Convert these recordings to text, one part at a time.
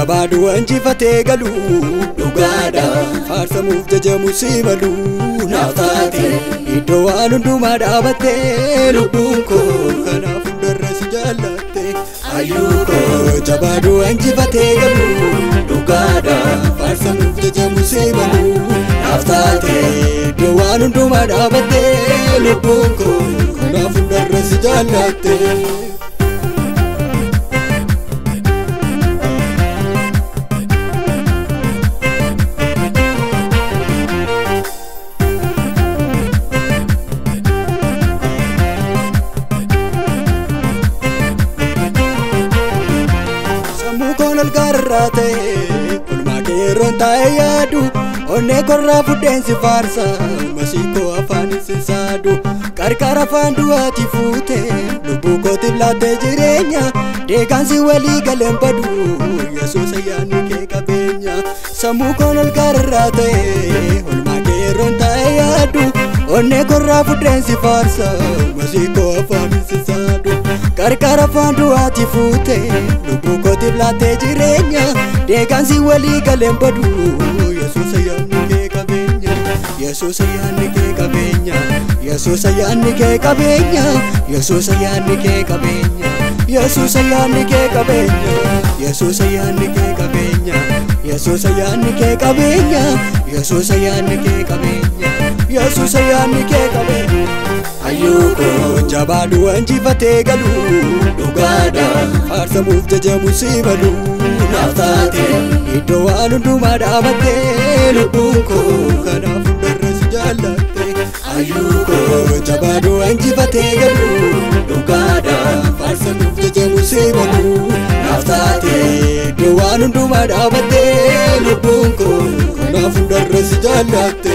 jabaadhu injifatee galu dhugaadha faarsamuuf jajamu si malu naaf taate iddoo waan hundumaa dhaabattee lubbuun koo kanaaf hundarra si jaallatte hayyuu koo jabaadhu injifatee galu dhugaadha faarsamuuf jajamu si malu naaf taate iddoo waan hundumaa dhaabattee lubbuun koo kanaaf hundarra si jaallatte Garrate, kulma keronta yadu, onne korra fudensi farsa, masiko afani sensadu, karkara fandu ati fute, lubu koti blate jirenya, dekansi wali galembadu, Yesus ayani ke kabenya, samu konol garrate, kulma keronta yadu, onne korra fudensi farsa, masiko afani sensadu, karkara fandu ati fute, lubu koti blate jirenya, dekansi wali galembadu, Yesus ayani ke kabenya, Yesus ayani ke kabenya, Yesus ayani ke kabenya, Yesus ayani ke kabenya, Yesus ayani ke kabenya, Yesus ayani ke kabenya, Yesus ayani ke kabenya, Yesus ayani ke kabenya, Yesus ayani ke kabenya. Ayyuko jabaadhu injifatee galu dhugaadha faarsamuuf jajamu si malu naaf taate iddoo waan hundumaa dhaabattee lubbuun koo kanaaf hundarra si jaallatte ayyuko jabaadhu injifatee galu dhugaadha faarsamuuf jajamu si malu naaf taate iddoo waan hundumaa dhaabattee lubbuun koo kanaaf hundarra si jaallatte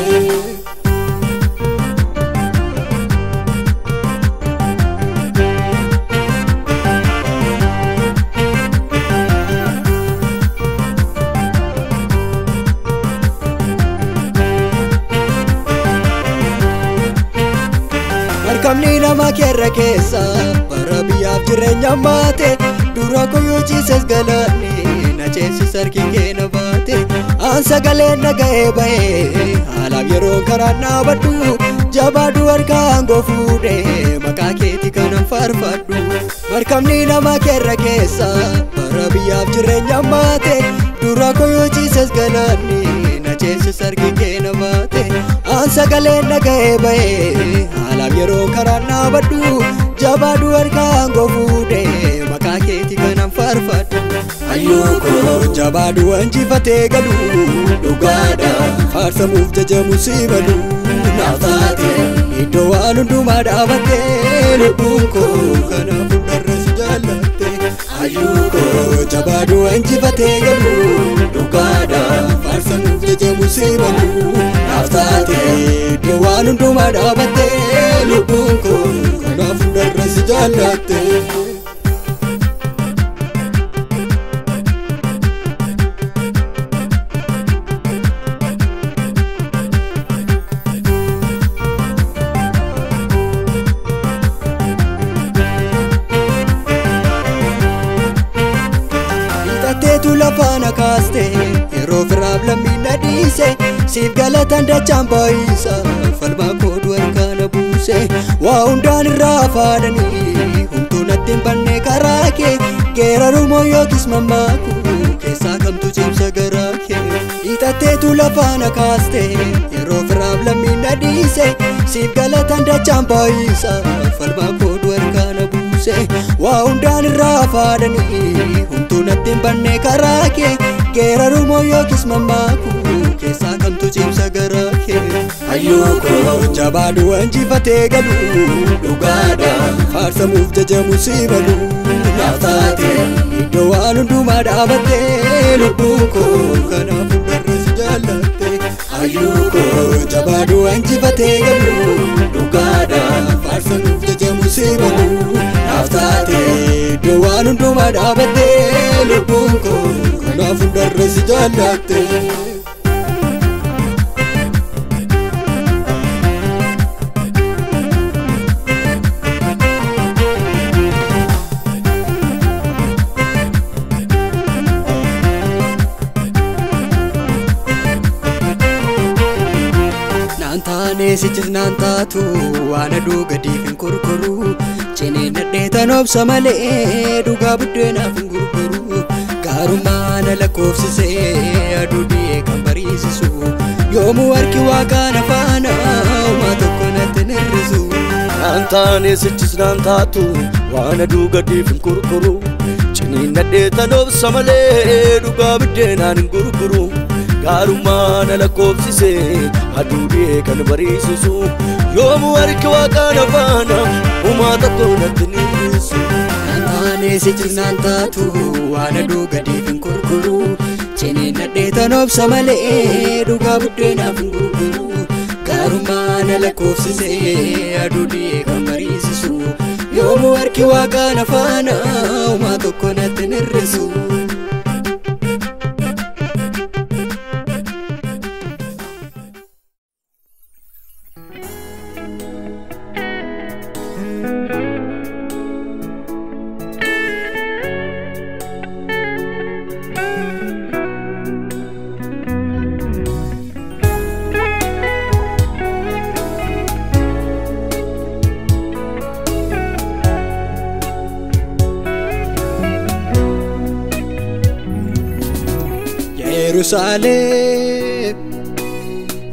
Kamni nama kerra keessa barabiyaaf jireenya maate dura koyoo ciises galanii na ceesis harkiin kee na baate aan sagaleen naga'ee ba'ee haalaaf yeroo karaa naabadhu jabaadhu harkaan goo fuudhee maqaa keeti kanan faarfadhu markamni nama kerra keessa barabiyaaf jireenya maate dura koyoo ciises galanii na ceesis harkiin kee na baate aan sagaleen naga'ee ba'ee haalaaf yeroo karaa naabadhu jabaadhu harkaan goo fuudhee maqaa keeti kanan faarfadhu ayyuko jabaadhu injifatee galu dhugaadha faarsamuuf jajamu si malu naaf taate iddoo waan hundumaa dhaabattee lubbuun koo kanaaf hundarra si jaallatte ayyuko jabaadhu injifatee galu dhugaadha faarsamuuf jajamu si malu naaf taate iddoo waan hundumaa dhaabattee lubbuun koo kanaaf hundarra si jaallatte tu lafana kaaste yeroo firaaf lammiina dhiise siif galatan dachaan baay'isa falmaa koodu harkaana buuse waa hundaan irraa faadhanii humtuu natti hin banne karaa kee geerarumoo yookiis mammaaku keessaa kamtu cimsa garaa kee hiixatteetu lafana kaaste yeroo firaaf lammiina dhiise siif galatan dachaan baay'isa falmaa koodu harkaana buuse waa hundaan irraa faadhanii humtuu natti hin banne karaa kee geerarumoo yookiis mammaaku keessaa kamtu cimsa garaa kee ayyuko jabaadhu injifatee galu dhugaadha faarsamuuf jajamu si malu naaf taate iddoo waan hundumaa dhaabattee lubbuun koo kanaaf hundarra si jaallatte ayyuko jabaadhu injifatee galu dhugaadha faarsamuuf jajamu si malu naaf taate iddoo waan hundumaa dhaabattee lubbuun koo kanaaf hundarra si jaallatte taane sichis naan taatu waan aduu gadiif hin kurkuru cineen nadheetan obsa malee dhugaa buddeenaaf hin gurguru gaarummaa na lakkoofsisee aduu dhi'ee kan bariisisu yoomuu harki waaqaan afaana uumaa tokko natti hin hir'isu. Naan taane sichis naan taatu waan aduu gadiif hin kurkuru cineen nadheetan obsa malee dhugaa buddeenaan hin gurguru gaarummaa na lakkoofsisee aduu dhi'ee kan bariisisu yoomuu harki waaqaan afaana uumaa tokko natti hin hir'isu. Naan taane sichis naan taatu waan aduu gadiif hin kurkuru cineen nadheetan obsa malee dhugaa buddeenaaf hin gurguru gaarummaa na lakkoofsisee aduu dhi'ee kan bariisisu yoomuu harki waaqaan afaana uumaa tokko natti hin hir'isu. Jerusalem,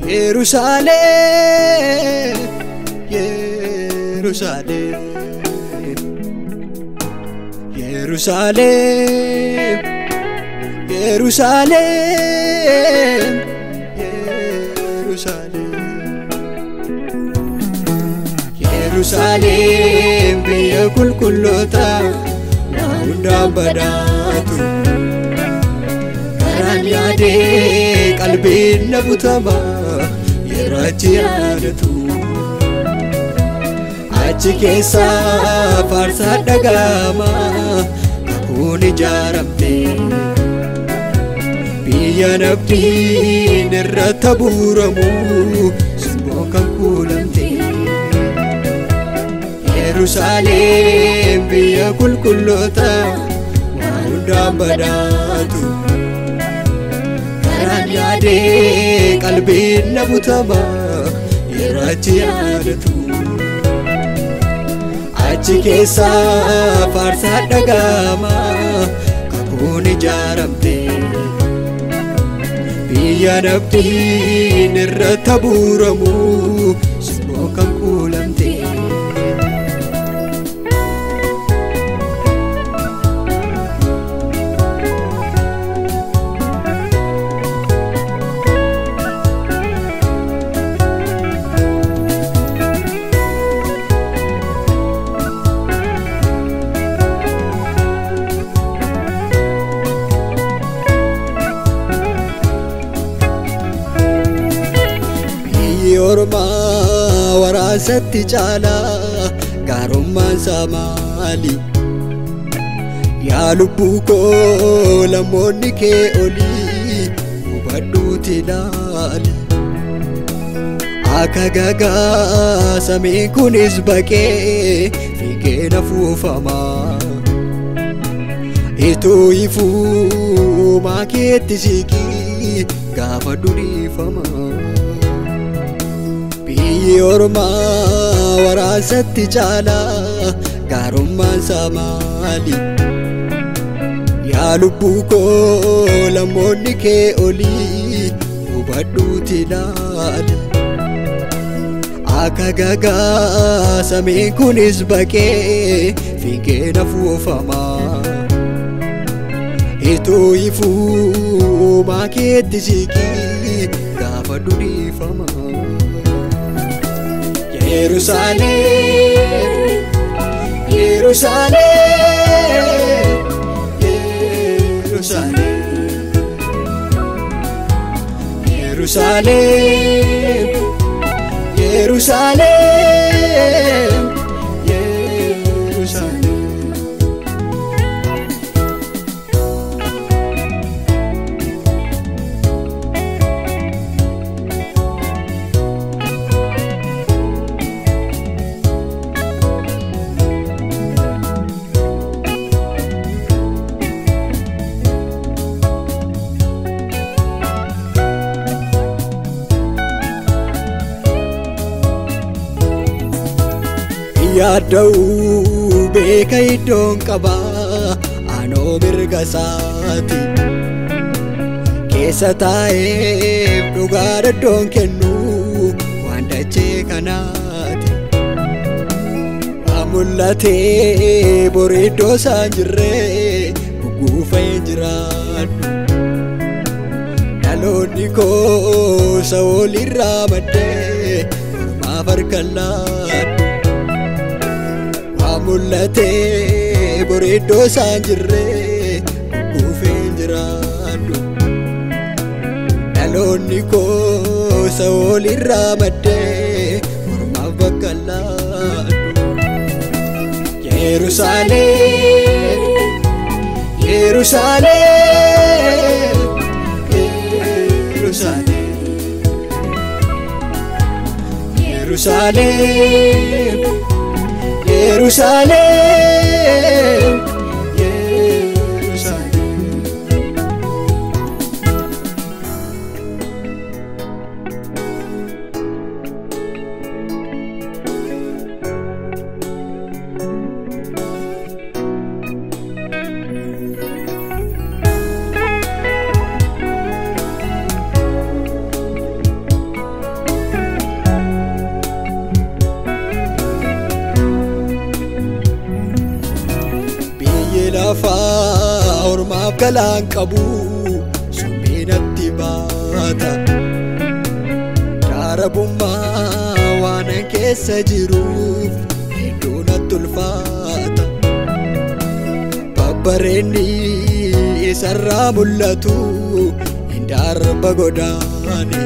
Jerusalem, Jerusalem, Jerusalem, Jerusalem, Jerusalem, Jerusalem, biyya qulqulloota waan hundaan badhaatu. Yaade qalbiin na butama yeroo achi yaadatu achi keessa faarsaa dhaga'ama kakuun ijaaramte biyya nabdiin irratti habuuramu simboo kan kuulamte. Yerusaalem biyya qulqulloota waan hundaan badhaatu. Yaade qalbiin na butama yeroo achi yaadatu achi keessa faarsaa dhaga'ama kakuun ijaaramte biyya nabdiin irratti habuuramu simboo kan kuulamte. Ormaa waraasatti caalaa gaarummaan isaa maali? Yaa lubbuu koo lammoonni kee olii hubadhuuti ilaali. Akka gagaa samiin kunis baqee fiigee na fuufamaa ituu ifuu maakeetti siqii gaafa duriifamaa. Biyyi ormaa waraasatti caalaa gaarummaan isaa maali? Yaa lubbuu koo lammoonni kee olii hubadhuuti ilaali. Akka gagaa samiin kunis baqee fiigee na fuufamaa ituu ifuu maakeetti siqii gaafa duriifamaa. Jerusalem, Jerusalem, Jerusalem, Jerusalem, Jerusalem, Jerusalem. yaada'u beeka iddoon qaba anoo mirga isaati keessa taa'eef dhugaa iddoon kennu waan dachee kanaati mul'atee borii iddoo isaan jirree guguufee jiraadhu dhaloonni koo sa'ool irraa maddee ormaaf harkaan laadhu mul'atee borii iddoo isaan jirree guguufee jiraadhu dhaloonni koo sa'ool irraa maddee ormaaf harkaan laadhu Jerusalem, Jerusalem, Jerusalem, Jerusalem, Jerusalem, Jerusalem. Lafa ormaaf galaan qabu summeenatti baata darabummaa waan keessa jiruuf hedduu natti ulfaata babbareenni isarraa mul'atu hin darba godaane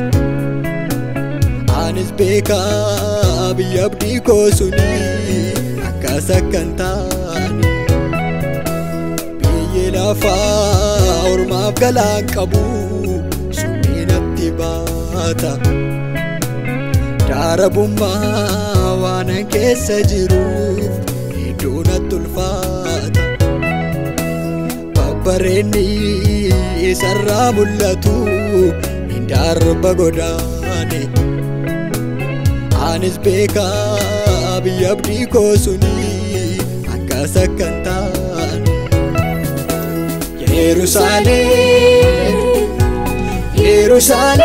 anis beekaa biyya abdii koo suni akkas akkan taane lafa ormaaf galaan qabu summeenatti baata darabummaa waan keessa jiruuf hedduu natti ulfaata babbareenni isarraa mul'atu hin darba godaane anis beekaa biyya abdii koo suni akkas akkan taane Jerusalem, Jerusalem,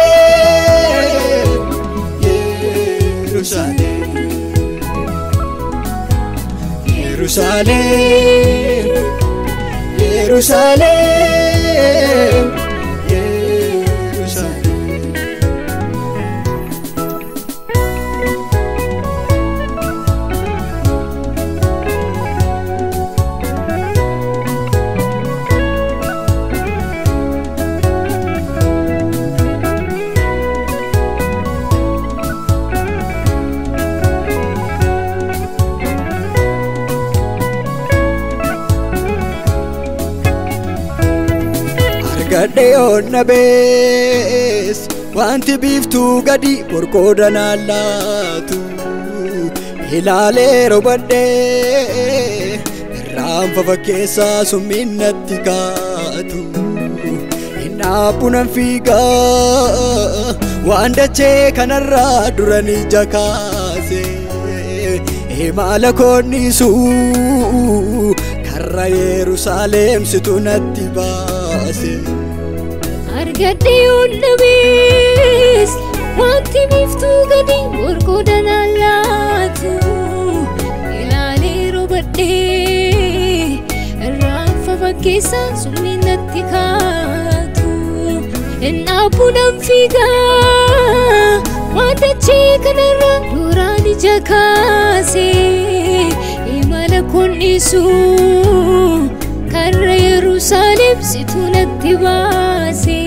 Jerusalem, Jerusalem, Jerusalem, Jerusalem. Gadhee onna bees wanti biiftuu gadi borqooda naallatu ilaalee robadhee irraan fafakkeessaa summiin natti kaatu hinnaaphunan fiigaa waan dachee kanarraa duran ija kaase maala koonnisu karra Yerusaalem situ natti baase Argadhee onna bees wanti biiftuu gadi borqooda naallatu ilaalee robadhee irraan fafakkeessaa summiin natti kaatu hinnaaphunan fiigaa waan dachee kanarraa duraan ija kaase imala koonnisu karra Yerusaalem situ natti baase